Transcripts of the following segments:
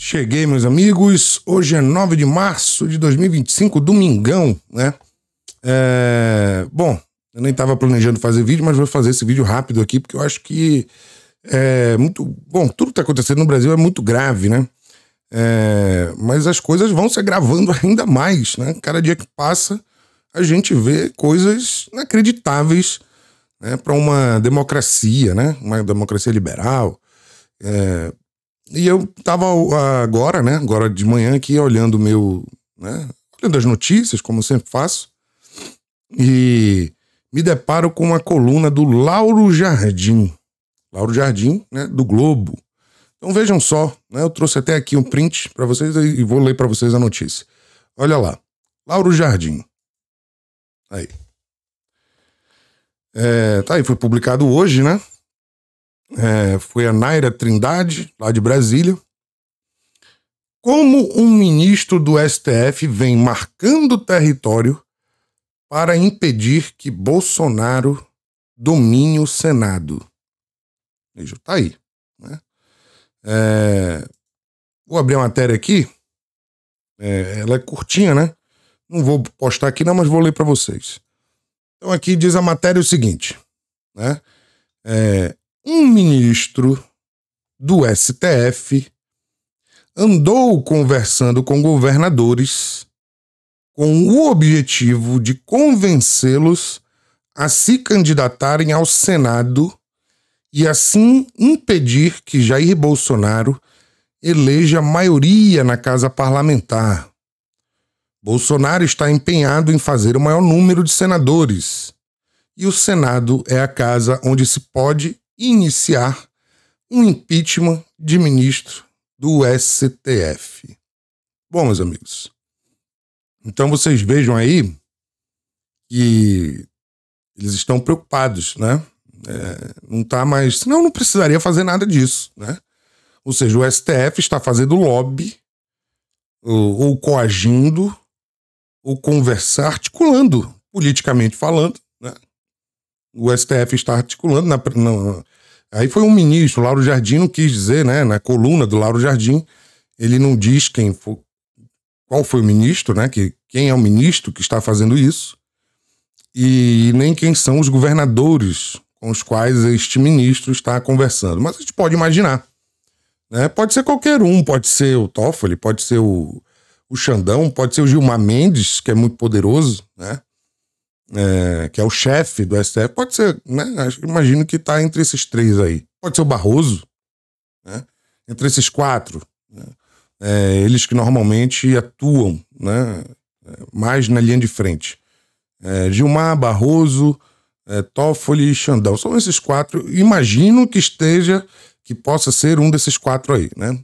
Cheguei, meus amigos. Hoje é 9 de março de 2025, domingão, né? Bom, eu nem estava planejando fazer vídeo, mas vou fazer esse vídeo rápido aqui, porque eu acho que é muito... Bom, tudo que está acontecendo no Brasil é muito grave, né? Mas as coisas vão se agravando ainda mais, né? Cada dia que passa, a gente vê coisas inacreditáveis, né, para uma democracia, né? Uma democracia liberal. E eu tava agora, né? Agora de manhã aqui olhando olhando as notícias, como eu sempre faço, e me deparo com uma coluna do Lauro Jardim. Lauro Jardim, né? Do Globo. Então vejam só, né? Eu trouxe até aqui um print para vocês e vou ler para vocês a notícia. Olha lá, Lauro Jardim. Aí. Tá aí, foi publicado hoje, né? Foi a Naira Trindade, lá de Brasília. Como um ministro do STF vem marcando território para impedir que Bolsonaro domine o Senado. Veja, tá aí, né? Vou abrir a matéria aqui. Ela é curtinha, né? Não vou postar aqui não, mas vou ler para vocês. Então aqui diz a matéria o seguinte, né? Um ministro do STF andou conversando com governadores com o objetivo de convencê-los a se candidatarem ao Senado e assim impedir que Jair Bolsonaro eleja maioria na Casa Parlamentar. Bolsonaro está empenhado em fazer o maior número de senadores, e o Senado é a casa onde se pode iniciar um impeachment de ministro do STF. Bom, meus amigos, então vocês vejam aí que eles estão preocupados, né? Não tá mais... Senão não precisaria fazer nada disso, né? Ou seja, o STF está fazendo lobby, ou coagindo, ou conversar, articulando, politicamente falando, né? O STF está articulando. Aí foi um ministro, Lauro Jardim, não quis dizer, né? Na coluna do Lauro Jardim, ele não diz qual foi o ministro, né? Quem é o ministro que está fazendo isso, e nem quem são os governadores com os quais este ministro está conversando. Mas a gente pode imaginar, né? Pode ser qualquer um, pode ser o Toffoli, pode ser o Xandão, pode ser o Gilmar Mendes, que é muito poderoso, né? Que é o chefe do STF, pode ser, né? Imagino que está entre esses três aí. Pode ser o Barroso, né? Entre esses quatro, né? Eles que normalmente atuam, né? Mais na linha de frente. Gilmar, Barroso, Toffoli e Xandão. São esses quatro. Imagino que possa ser um desses quatro aí, né?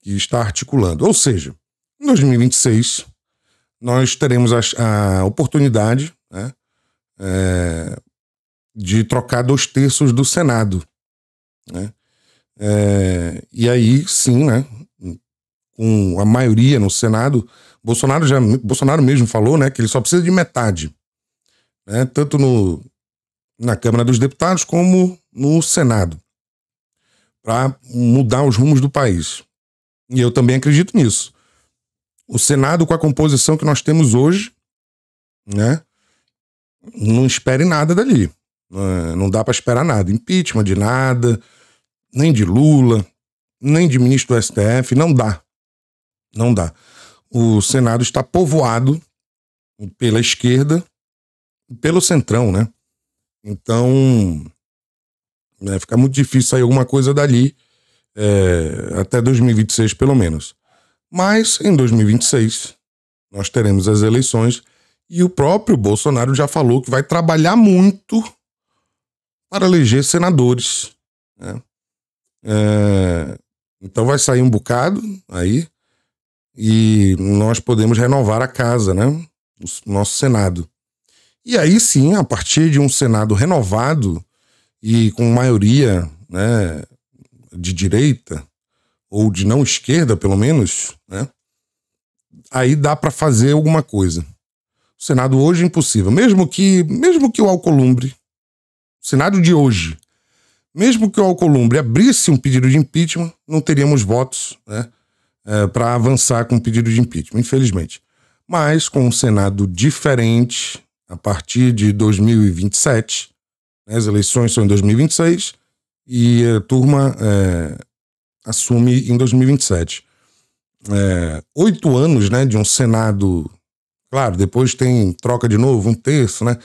Que está articulando. Ou seja, em 2026, nós teremos a oportunidade, né, de trocar 2/3 do Senado, né? E aí, sim, né, com a maioria no Senado, Bolsonaro mesmo falou, né, que ele só precisa de metade, né, tanto na Câmara dos Deputados como no Senado, para mudar os rumos do país. E eu também acredito nisso. O Senado, com a composição que nós temos hoje, né, não espere nada dali. Não dá para esperar nada. Impeachment de nada, nem de Lula, nem de ministro do STF, não dá. Não dá. O Senado está povoado pela esquerda e pelo centrão, né? Então, fica muito difícil sair alguma coisa dali, até 2026 pelo menos. Mas em 2026 nós teremos as eleições e o próprio Bolsonaro já falou que vai trabalhar muito para eleger senadores, né? Então vai sair um bocado aí e nós podemos renovar a casa, né? O nosso Senado. E aí sim, a partir de um Senado renovado e com maioria, né, de direita, ou de não esquerda, pelo menos, né? Aí dá para fazer alguma coisa. O Senado hoje é impossível. Mesmo que o Alcolumbre, o Senado de hoje, mesmo que o Alcolumbre abrisse um pedido de impeachment, não teríamos votos, né, para avançar com o pedido de impeachment, infelizmente. Mas com um Senado diferente a partir de 2027, né, as eleições são em 2026 e a turma assume em 2027. 8 anos, né, de um Senado, claro, depois tem troca de novo, 1/3, né?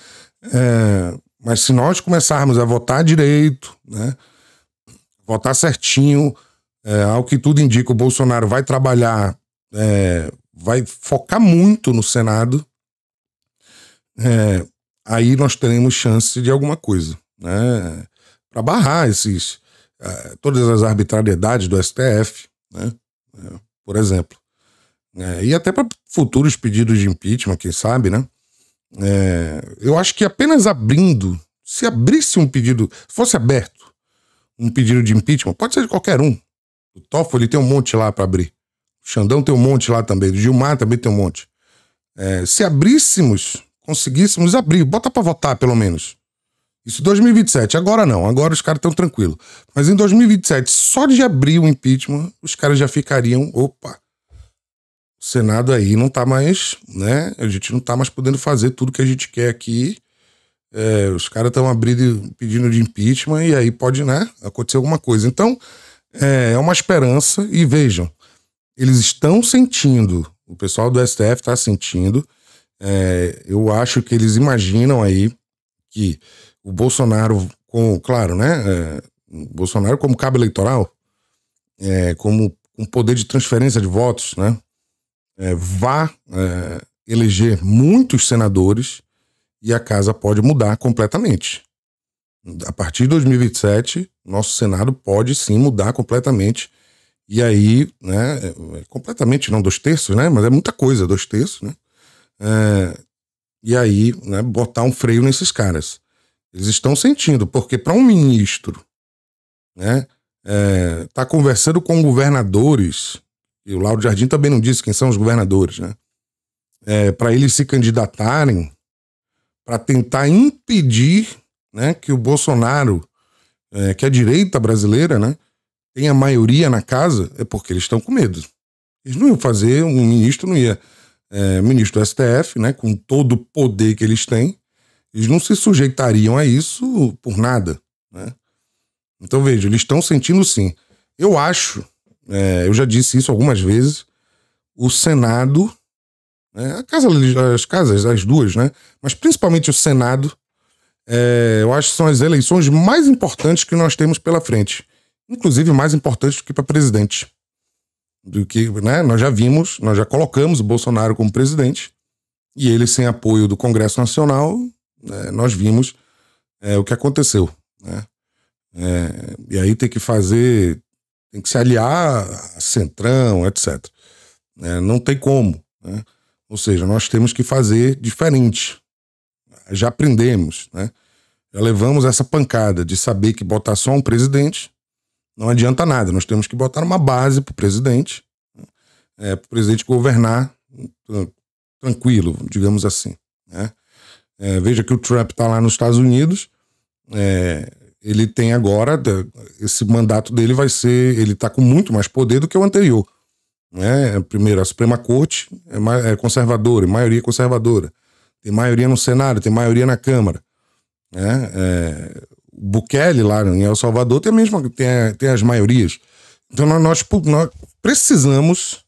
Mas se nós começarmos a votar direito, né, votar certinho, ao que tudo indica, o Bolsonaro vai trabalhar, vai focar muito no Senado, aí nós teremos chance de alguma coisa, né, para barrar todas as arbitrariedades do STF, né, por exemplo. E até para futuros pedidos de impeachment, quem sabe, né? Eu acho que apenas abrindo, se abrisse um pedido, fosse aberto um pedido de impeachment, pode ser de qualquer um. O Toffoli tem um monte lá para abrir. O Xandão tem um monte lá também. O Gilmar também tem um monte. Se abríssemos, conseguíssemos abrir, bota para votar pelo menos. Isso em 2027. Agora não, agora os caras estão tranquilos. Mas em 2027, só de abrir o impeachment, os caras já ficariam, opa, o Senado aí não tá mais, né? A gente não tá mais podendo fazer tudo que a gente quer aqui. Os caras estão abrindo, pedindo de impeachment e aí pode, né, acontecer alguma coisa. Então, é uma esperança e vejam, eles estão sentindo, o pessoal do STF está sentindo, eu acho que eles imaginam aí que o Bolsonaro, claro, né, o Bolsonaro como cabo eleitoral, como um poder de transferência de votos, né, vá eleger muitos senadores e a casa pode mudar completamente. A partir de 2027, nosso Senado pode sim mudar completamente. E aí, né, completamente não 2/3, né, mas é muita coisa, 2/3, né? E aí, né, botar um freio nesses caras. Eles estão sentindo, porque para um ministro, né, tá conversando com governadores, e o Lauro Jardim também não disse quem são os governadores, né? Para eles se candidatarem, para tentar impedir, né, que o Bolsonaro, que a direita brasileira, né, tenha maioria na casa, é porque eles estão com medo. Eles não iam fazer, um ministro não ia, ministro do STF, né, com todo o poder que eles têm, eles não se sujeitariam a isso por nada, né? Então veja, eles estão sentindo sim. Eu acho, eu já disse isso algumas vezes, o Senado, as casas, as duas, né, mas principalmente o Senado, eu acho que são as eleições mais importantes que nós temos pela frente. Inclusive mais importantes do que para presidente. Do que, né, nós já colocamos o Bolsonaro como presidente e ele sem apoio do Congresso Nacional, nós vimos o que aconteceu, né? E aí tem que se aliar a Centrão, etc. Não tem como, né? Ou seja, nós temos que fazer diferente. Já aprendemos, né? Já levamos essa pancada de saber que botar só um presidente não adianta nada. Nós temos que botar uma base para o presidente, para o presidente governar tranquilo, digamos assim, né? Veja que o Trump está lá nos Estados Unidos, ele tem agora, esse mandato dele vai ser, ele está com muito mais poder do que o anterior, né? Primeiro, a Suprema Corte é conservadora, maioria conservadora. Tem maioria no Senado, tem maioria na Câmara, né? O Bukele lá em El Salvador tem as maiorias. Então nós precisamos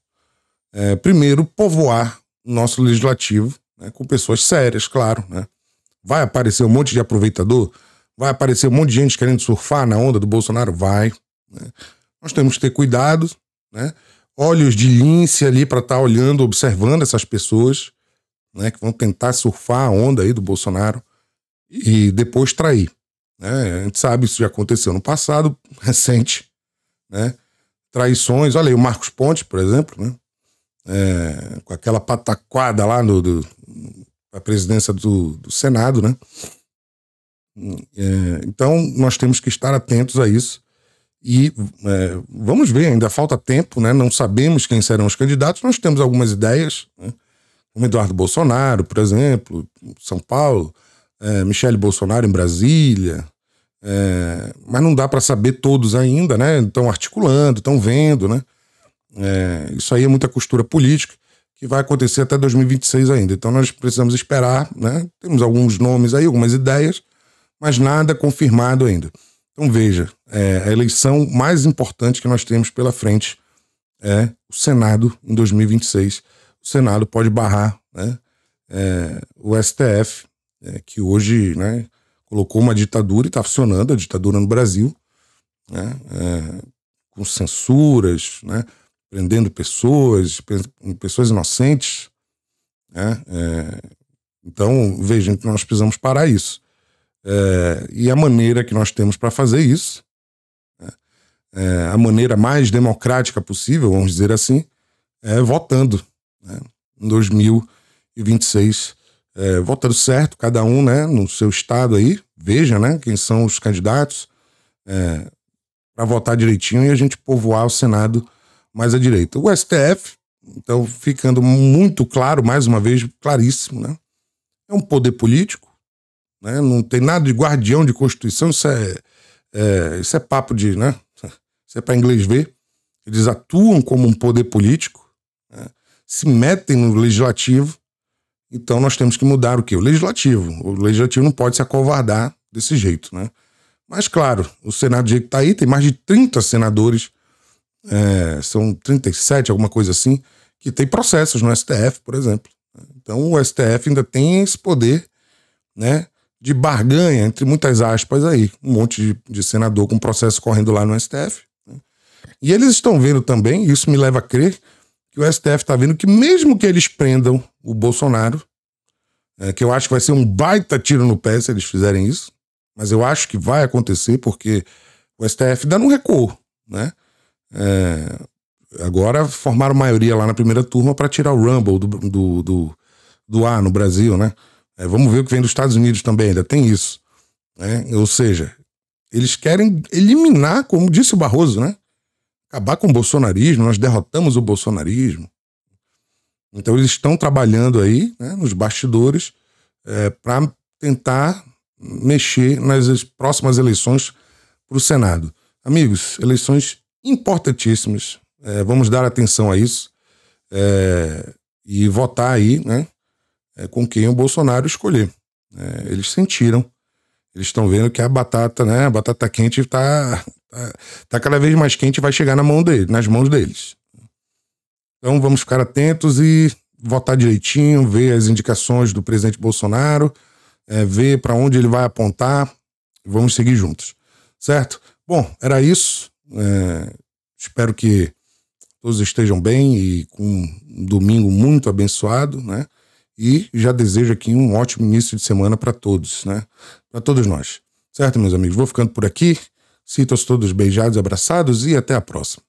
primeiro povoar o nosso legislativo, né, com pessoas sérias, claro, né? Vai aparecer um monte de aproveitador, vai aparecer um monte de gente querendo surfar na onda do Bolsonaro, vai, né? Nós temos que ter cuidado, né? Olhos de lince ali para estar olhando, observando essas pessoas, né, que vão tentar surfar a onda aí do Bolsonaro e depois trair, né? A gente sabe, isso já aconteceu no passado recente, né? Traições, olha aí o Marcos Pontes, por exemplo, né? Com aquela pataquada lá a presidência do Senado, né? Então nós temos que estar atentos a isso e vamos ver, ainda falta tempo, né? Não sabemos quem serão os candidatos, nós temos algumas ideias, né? Como Eduardo Bolsonaro, por exemplo, São Paulo, Michele Bolsonaro em Brasília, mas não dá para saber todos ainda, né? Estão articulando, estão vendo, né? Isso aí é muita costura política que vai acontecer até 2026 ainda. Então nós precisamos esperar, né? Temos alguns nomes aí, algumas ideias, mas nada confirmado ainda. Então veja, a eleição mais importante que nós temos pela frente é o Senado em 2026. O Senado pode barrar, né, o STF, que hoje, né, colocou uma ditadura e está funcionando, a ditadura no Brasil, né, com censuras, né, prendendo pessoas inocentes, né, então vejam que nós precisamos parar isso. E a maneira que nós temos para fazer isso, né, a maneira mais democrática possível, vamos dizer assim, é votando, né, em 2026, votando certo, cada um, né, no seu estado aí, veja, né, quem são os candidatos, para votar direitinho e a gente povoar o Senado mais à direita. O STF, então, ficando muito claro, mais uma vez, claríssimo, né, é um poder político, né, não tem nada de guardião de Constituição, isso é papo de, né, isso é para inglês ver. Eles atuam como um poder político, né, se metem no legislativo. Então nós temos que mudar o quê? O legislativo. O legislativo não pode se acovardar desse jeito, né? Mas claro, o Senado do jeito que está aí, tem mais de 30 senadores, são 37, alguma coisa assim, que tem processos no STF, por exemplo. Então o STF ainda tem esse poder, né, de barganha, entre muitas aspas aí, um monte de senador com processo correndo lá no STF. Né? E eles estão vendo também, isso me leva a crer, que o STF está vendo que mesmo que eles prendam o Bolsonaro, que eu acho que vai ser um baita tiro no pé se eles fizerem isso, mas eu acho que vai acontecer porque o STF ainda não recuou, né? Agora formaram maioria lá na primeira turma para tirar o Rumble do ar no Brasil, né? Vamos ver o que vem dos Estados Unidos também, ainda tem isso, né? Ou seja, eles querem eliminar, como disse o Barroso, né? Acabar com o bolsonarismo, nós derrotamos o bolsonarismo. Então eles estão trabalhando aí, né, nos bastidores, para tentar mexer nas próximas eleições para o Senado. Amigos, eleições importantíssimas, vamos dar atenção a isso e votar aí, né, com quem o Bolsonaro escolher. Eles sentiram, eles estão vendo que a batata, né, a batata quente está cada vez mais quente e vai chegar nas mãos deles. Então vamos ficar atentos e votar direitinho, ver as indicações do presidente Bolsonaro, ver para onde ele vai apontar, vamos seguir juntos, certo? Bom, era isso, espero que todos estejam bem e com um domingo muito abençoado, né? E já desejo aqui um ótimo início de semana para todos, né? Para todos nós, certo, meus amigos? Vou ficando por aqui, sintam-se todos beijados, abraçados e até a próxima.